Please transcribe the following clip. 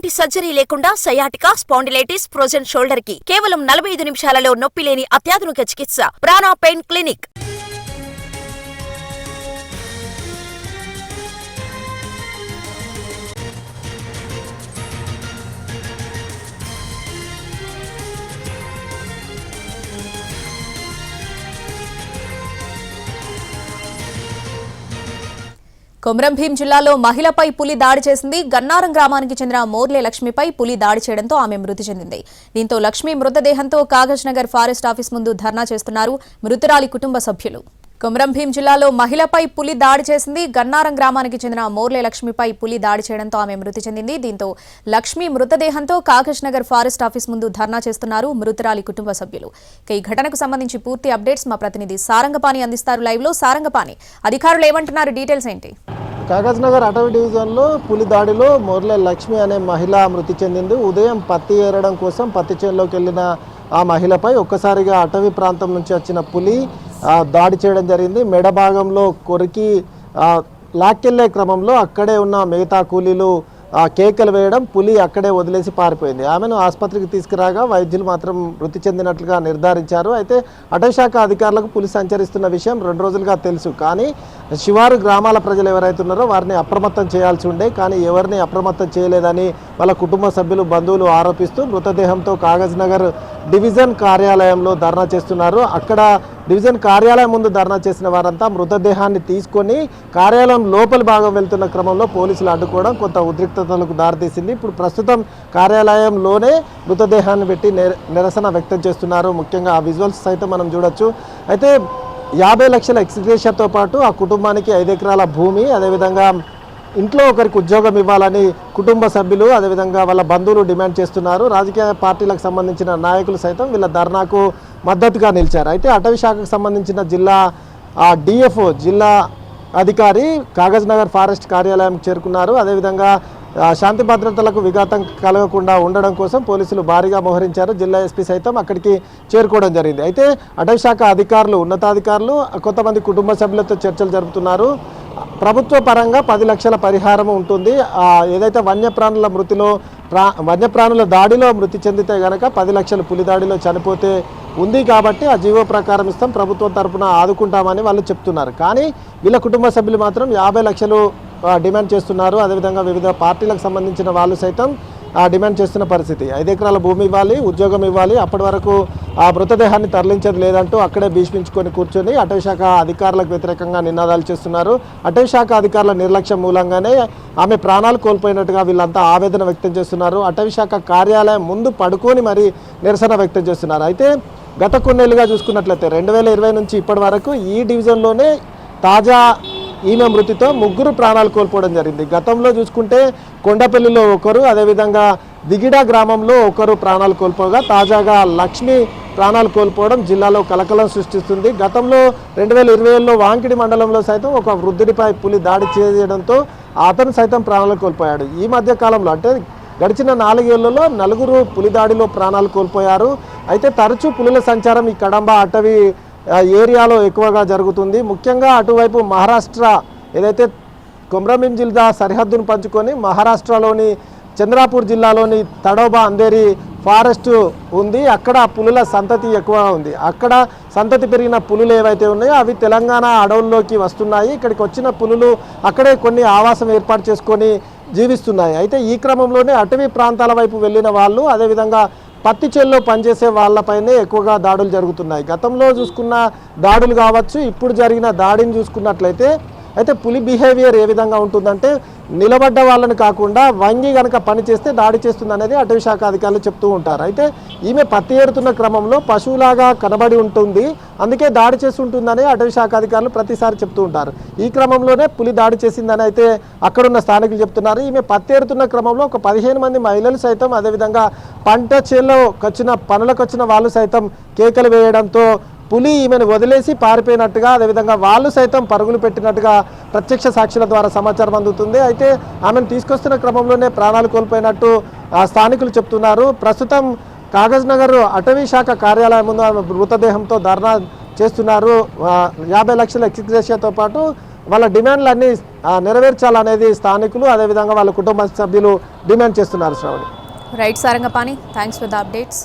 ఎలాంటి సర్జరీ లేకుండా sciatica, spondylitis, frozen shoulder కి కేవలం 45 నిమిషాలలో నొప్పి లేని అత్యాధునిక చికిత్స ప్రాణ పెయిన్ క్లినిక్. కొమరంభీం జిల్లాలో మహిళపై పులి దాడి చేసింది. గన్నారం గ్రామానికి చెందిన మోర్లే లక్ష్మిపై పులి దాడి చేయడంతో ఆమె మృతి చెందింది. దీంతో లక్ష్మి మృతదేహంతో కాగజ్ నగర్ ఫారెస్ట్ ఆఫీస్ ముందు ధర్నా చేస్తున్నారు మృతురాలి కుటుంబ సభ్యులు. కొమరంభీం జిల్లాలో మహిళపై పులి దాడి చేసింది. గన్నారం గ్రామానికి చెందిన మోర్లే లక్ష్మిపై పులి దాడి చేయడంతో ఆమె మృతి చెందింది. దీంతో లక్ష్మి మృతదేహంతో కాగజ్ నగర్ ఫారెస్ట్ ఆఫీస్ ముందు ధర్నా చేస్తున్నారు మృతురాలి కుటుంబ సభ్యులు. ఈ ఘటనకు సంబంధించి పూర్తి అప్డేట్స్ మా ప్రతినిధి సారంగపాణి అందిస్తారు లైవ్ లో. సారంగపాణి, అధికారులు ఏమంటున్నారు, డీటెయిల్స్ ఏంటి? కాగజ్ నగర్ అటవీ డివిజన్లో పులి దాడిలో మోర్లే లక్ష్మి అనే మహిళ మృతి చెందింది. ఉదయం పత్తి ఏరడం కోసం పత్తి చేనులోకి వెళ్ళిన ఆ మహిళపై ఒక్కసారిగా అటవీ ప్రాంతం నుంచి వచ్చిన పులి దాడి చేయడం జరిగింది. మెడ భాగంలో కొరికి లాక్కెళ్లే క్రమంలో అక్కడే ఉన్న మిగతా కూలీలు కేకలు వేయడం, పులి అక్కడే వదిలేసి పారిపోయింది. ఆమెను ఆసుపత్రికి తీసుకురాగా వైద్యులు మాత్రం మృతి చెందినట్లుగా నిర్ధారించారు. అయితే అటవీశాఖ అధికారులకు పులి సంచరిస్తున్న విషయం 2 రోజులుగా తెలుసు. కానీ శివారు గ్రామాల ప్రజలు ఎవరైతే ఉన్నారో వారిని అప్రమత్తం చేయాల్సి ఉండే, కానీ ఎవరిని అప్రమత్తం చేయలేదని వాళ్ళ కుటుంబ సభ్యులు, బంధువులు ఆరోపిస్తూ మృతదేహంతో కాగజ్ నగర్ డివిజన్ కార్యాలయంలో ధర్నా చేస్తున్నారు. అక్కడ డివిజన్ కార్యాలయం ముందు ధర్నా చేసిన వారంతా మృతదేహాన్ని తీసుకొని కార్యాలయం లోపలి భాగం వెళ్తున్న క్రమంలో పోలీసులు అడ్డుకోవడం కొంత ఉద్రిక్తతలకు దారితీసింది. ఇప్పుడు ప్రస్తుతం కార్యాలయంలోనే మృతదేహాన్ని పెట్టి నిరసన వ్యక్తం చేస్తున్నారు. ముఖ్యంగా ఆ విజువల్స్ సైతం మనం చూడొచ్చు. అయితే 50 లక్షల ఎక్స్గ్రేషన్తో పాటు ఆ కుటుంబానికి 5 ఎకరాల భూమి, అదేవిధంగా ఇంట్లో ఒకరికి ఉద్యోగం ఇవ్వాలని కుటుంబ సభ్యులు, అదేవిధంగా వాళ్ళ బంధువులు డిమాండ్ చేస్తున్నారు. రాజకీయ పార్టీలకు సంబంధించిన నాయకులు సైతం వీళ్ళ ధర్నాకు మద్దతుగా నిలిచారు. అయితే అటవీ శాఖకు సంబంధించిన జిల్లా డిఎఫ్ఓ, జిల్లా అధికారి కాగజ్ నగర్ ఫారెస్ట్ కార్యాలయం చేరుకున్నారు. అదేవిధంగా శాంతి భద్రతలకు విఘాతం కలగకుండా ఉండడం కోసం పోలీసులు భారీగా మోహరించారు. జిల్లా ఎస్పీ సైతం అక్కడికి చేరుకోవడం జరిగింది. అయితే అటవీ శాఖ అధికారులు, ఉన్నతాధికారులు కొంతమంది కుటుంబ సభ్యులతో చర్చలు జరుపుతున్నారు. ప్రభుత్వ పరంగా 10 లక్షల పరిహారం ఉంటుంది. ఏదైతే వన్యప్రాణుల దాడిలో మృతి చెందితే గనక 10 లక్షలు పులి దాడిలో చనిపోతే ఉంది కాబట్టి ఆ జీవో ప్రకారం ఇస్తాం, ప్రభుత్వం తరఫున ఆదుకుంటామని వాళ్ళు చెప్తున్నారు. కానీ వీళ్ళ కుటుంబ సభ్యులు మాత్రం 50 లక్షలు డిమాండ్ చేస్తున్నారు. అదేవిధంగా వివిధ పార్టీలకు సంబంధించిన వాళ్ళు సైతం డిమాండ్ చేస్తున్న పరిస్థితి. 5 ఎకరాల భూమి ఇవ్వాలి, ఉద్యోగం ఇవ్వాలి, అప్పటి వరకు ఆ మృతదేహాన్ని తరలించేది లేదంటూ అక్కడే భీష్మించుకొని కూర్చొని అటవీ శాఖ అధికారులకు వ్యతిరేకంగా నినాదాలు చేస్తున్నారు. అటవీ శాఖ అధికారుల నిర్లక్ష్యం మూలంగానే ఆమె ప్రాణాలు కోల్పోయినట్టుగా వీళ్ళంతా ఆవేదన వ్యక్తం చేస్తున్నారు. అటవీ శాఖ కార్యాలయం ముందు పడుకొని మరి నిరసన వ్యక్తం చేస్తున్నారు. అయితే గత కొన్నేళ్లుగా చూసుకున్నట్లయితే 2020 నుంచి ఇప్పటి వరకు ఈ డివిజన్లోనే తాజా ఈమె మృతితో 3 ప్రాణాలు కోల్పోవడం జరిగింది. గతంలో చూసుకుంటే కొండపల్లిలో ఒకరు, అదేవిధంగా దిగిడా గ్రామంలో ఒకరు ప్రాణాలు కోల్పోగా తాజాగా లక్ష్మి ప్రాణాలు కోల్పోవడం జిల్లాలో కలకలం సృష్టిస్తుంది. గతంలో 2020లో వాంకిడి మండలంలో సైతం ఒక వృద్ధుడిపై పులి దాడి చేయడంతో అతను సైతం ప్రాణాలు కోల్పోయాడు. ఈ మధ్య కాలంలో అంటే గడిచిన 4 ఏళ్లలో 4 పులి దాడిలో ప్రాణాలు కోల్పోయారు. అయితే తరచూ పులుల సంచారం ఈ కడంబ అటవీ ఏరియాలో ఎక్కువగా జరుగుతుంది. ముఖ్యంగా అటువైపు మహారాష్ట్ర, ఏదైతే కొమరంభీం జిల్లా సరిహద్దును పంచుకొని మహారాష్ట్రలోని చంద్రాపూర్ జిల్లాలోని తడోబా అందేరి ఫారెస్ట్ ఉంది. అక్కడ పులుల సంతతి ఎక్కువగా ఉంది. అక్కడ సంతతి పెరిగిన పులులు ఏవైతే ఉన్నాయో అవి తెలంగాణ అడవుల్లోకి వస్తున్నాయి. ఇక్కడికి వచ్చిన పులులు అక్కడే కొన్ని ఆవాసం ఏర్పాటు చేసుకొని జీవిస్తున్నాయి. అయితే ఈ క్రమంలోనే అటవీ ప్రాంతాల వైపు వెళ్ళిన వాళ్ళు, అదేవిధంగా పత్తి చేల్లో పనిచేసే వాళ్ళపైనే ఎక్కువగా దాడులు జరుగుతున్నాయి. గతంలో చూసుకున్న దాడులు కావచ్చు, ఇప్పుడు జరిగిన దాడిని చూసుకున్నట్లయితే అయితే పులి బిహేవియర్ ఏ విధంగా ఉంటుందంటే నిలబడ్డ వాళ్ళని కాకుండా వంగి కనుక పని చేస్తే దాడి చేస్తుంది అనేది అటవీ శాఖ అధికారులు చెప్తూ ఉంటారు. అయితే ఈమె పత్తి ఏరుతున్న క్రమంలో పశువులాగా కనబడి ఉంటుంది, అందుకే దాడి చేసి ఉంటుందని అటవీ శాఖ అధికారులు ప్రతిసారి చెప్తూ ఉంటారు. ఈ క్రమంలోనే పులి దాడి చేసిందని అయితే అక్కడున్న స్థానికులు చెప్తున్నారు. ఈమె పత్తి ఏరుతున్న క్రమంలో ఒక 15 మంది మహిళలు సైతం, అదేవిధంగా పంట చేల్లో పనులకు వచ్చిన వాళ్ళు సైతం కేకలు వేయడంతో పులి ఈమెను వదిలేసి పారిపోయినట్టుగా, అదేవిధంగా వాళ్ళు సైతం పరుగులు పెట్టినట్టుగా ప్రత్యక్ష సాక్షుల ద్వారా సమాచారం అందుతుంది. అయితే ఆమెను తీసుకొస్తున్న క్రమంలోనే ప్రాణాలు కోల్పోయినట్టు స్థానికులు చెప్తున్నారు. ప్రస్తుతం కాగజ్ నగర్ అటవీ శాఖ కార్యాలయం ముందు ఆమె మృతదేహంతో ధర్నా చేస్తున్నారు. 50 లక్షల ఎక్స్గ్రేషన్తో పాటు వాళ్ళ డిమాండ్లన్నీ నెరవేర్చాలనేది స్థానికులు అదేవిధంగా వాళ్ళ కుటుంబ సభ్యులు డిమాండ్ చేస్తున్నారు Sravani. Right Sarangapani, thanks for the updates.